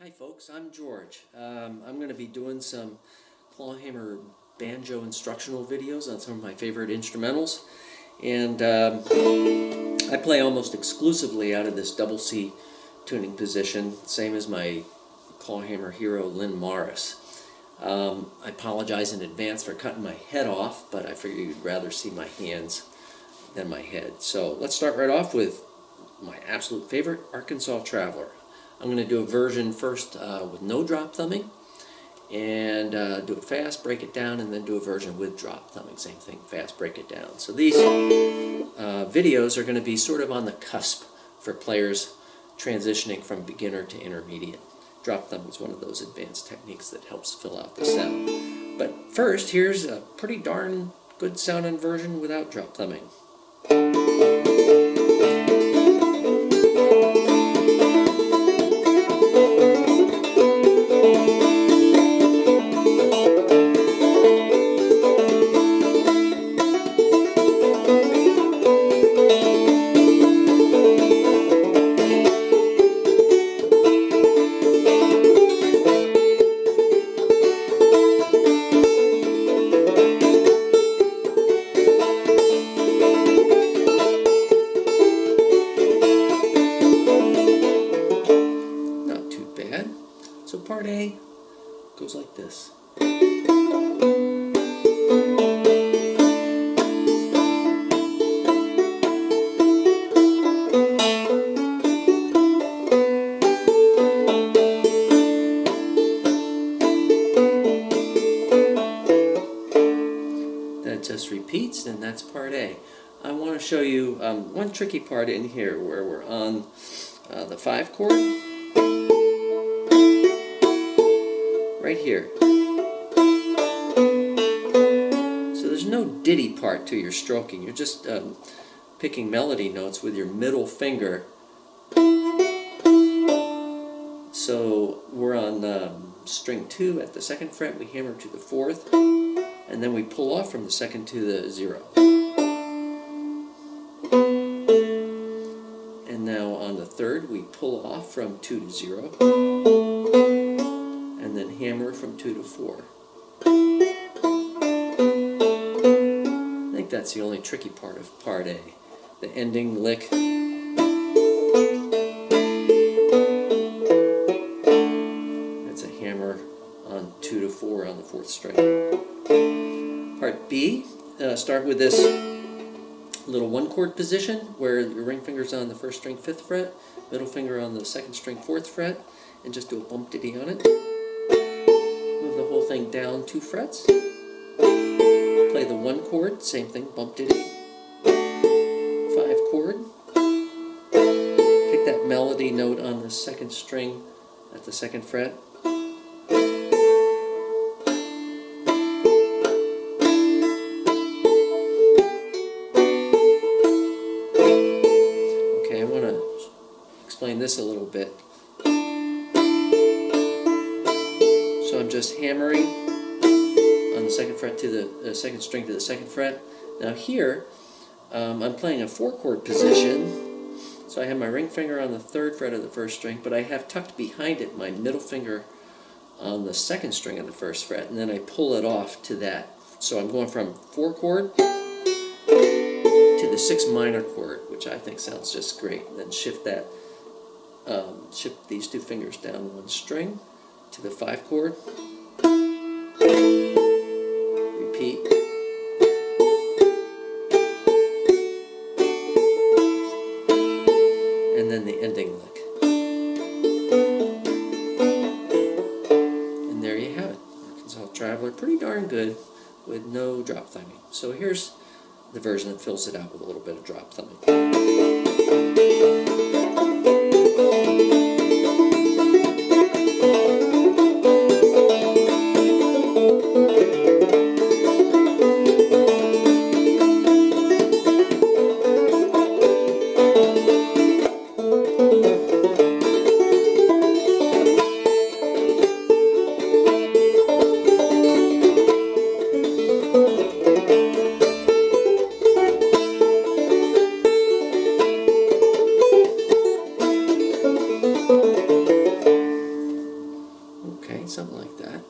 Hi folks, I'm George. I'm going to be doing some Clawhammer Banjo instructional videos on some of my favorite instrumentals. And I play almost exclusively out of this double C tuning position, same as my Clawhammer hero Lynn Morris. I apologize in advance for cutting my head off, but I figured you'd rather see my hands than my head. So let's start right off with my absolute favorite, Arkansas Traveler. I'm going to do a version first with no drop thumbing, and do it fast, break it down, and then do a version with drop thumbing. Same thing, fast, break it down. So these videos are going to be sort of on the cusp for players transitioning from beginner to intermediate. Drop thumbing is one of those advanced techniques that helps fill out the sound. But first, here's a pretty darn good sounding version without drop thumbing. So part A goes like this. That just repeats, and that's part A. I want to show you one tricky part in here where we're on the 5 chord. Right here. So there's no ditty part to your stroking. You're just picking melody notes with your middle finger. So we're on string 2 at the 2nd fret. We hammer to the 4th, and then we pull off from the 2nd to the 0. And now on the 3rd, we pull off from 2 to 0. And then hammer from 2 to 4. I think that's the only tricky part of part A. The ending lick. That's a hammer on 2 to 4 on the 4th string. Part B, start with this little 1 chord position where your ring finger's on the 1st string 5th fret, middle finger on the 2nd string 4th fret, and just do a bump diddy on it. The whole thing down 2 frets. Play the 1 chord, same thing, bump diddy. 5 chord. Pick that melody note on the 2nd string at the 2nd fret. Okay, I want to explain this a little bit. So I'm just hammering on the 2nd fret to the 2nd string to the 2nd fret. Now here, I'm playing a 4 chord position. So I have my ring finger on the 3rd fret of the 1st string, but I have tucked behind it my middle finger on the 2nd string of the 1st fret, and then I pull it off to that. So I'm going from 4 chord to the 6 minor chord, which I think sounds just great. And then shift that, shift these 2 fingers down 1 string to the 5 chord, repeat, and then the ending lick. And there you have it. Arkansas Traveler, pretty darn good with no drop thumbing. So here's the version that fills it out with a little bit of drop thumbing. something like that.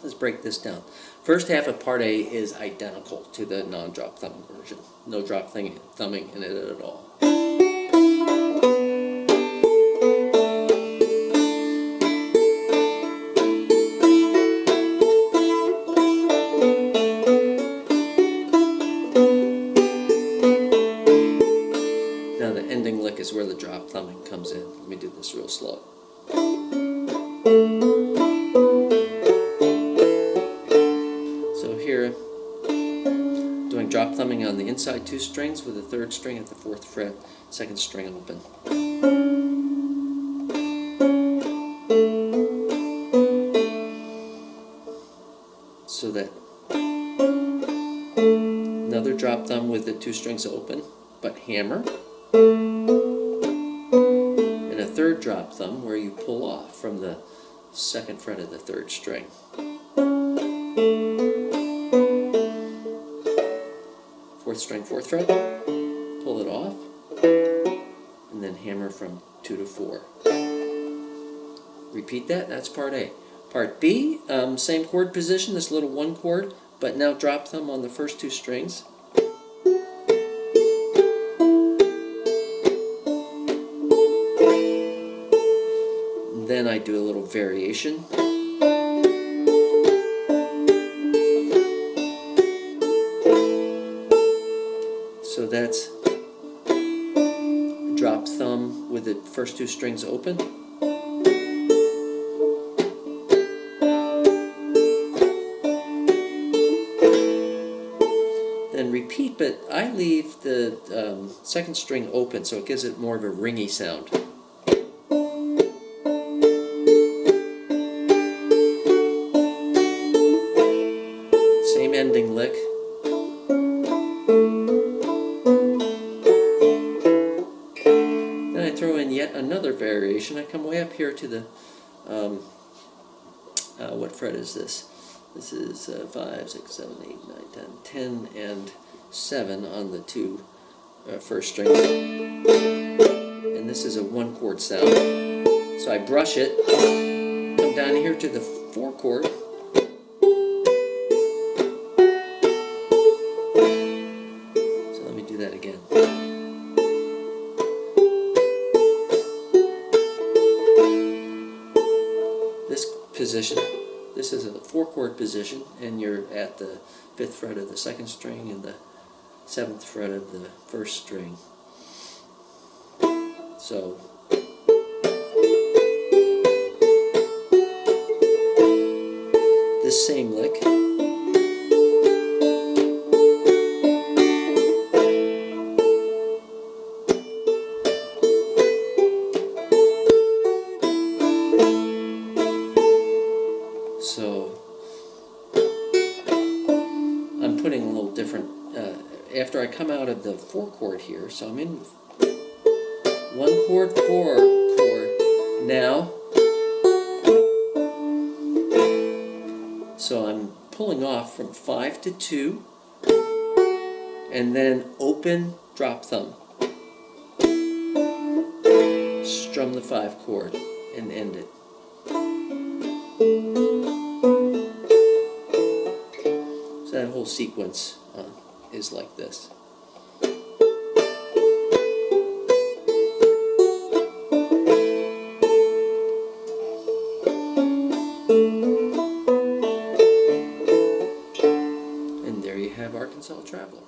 Let's break this down. First half of part A is identical to the non-drop thumbing version. No drop thumbing in it at all. Now the ending lick is where the drop thumbing comes in. Let me do this real slow. So here, doing drop thumbing on the inside 2 strings with the 3rd string at the 4th fret, 2nd string open. So that another drop thumb with the 2 strings open, but hammer. And a 3rd drop thumb where you pull off from the 2nd fret of the 3rd string. 4th string, 4th fret, pull it off, and then hammer from 2 to 4. Repeat that, that's part A. Part B, same chord position, this little 1 chord, but now drop thumb on the first 2 strings. Then I do a little variation. So that's drop thumb with the first 2 strings open. Then repeat, but I leave the 2nd string open so it gives it more of a ringy sound. Same ending lick. Then I throw in yet another variation. I come way up here to the, what fret is this? This is 5, 6, 7, 8, 9, 10, 10 and 7 on the 2 first strings. And this is a 1 chord sound. So I brush it, come down here to the 4 chord. So let me do that again. This position, this is a 4 chord position, and you're at the 5th fret of the 2nd string and the 7th fret of the 1st string. So this same lick. So I'm putting a little different, after I come out of the 4 chord here, so I'm in 1 chord, 4 chord, now, so I'm pulling off from 5 to 2, and then open drop thumb, strum the 5 chord, and end it. So that whole sequence is like this. And there you have Arkansas Traveler.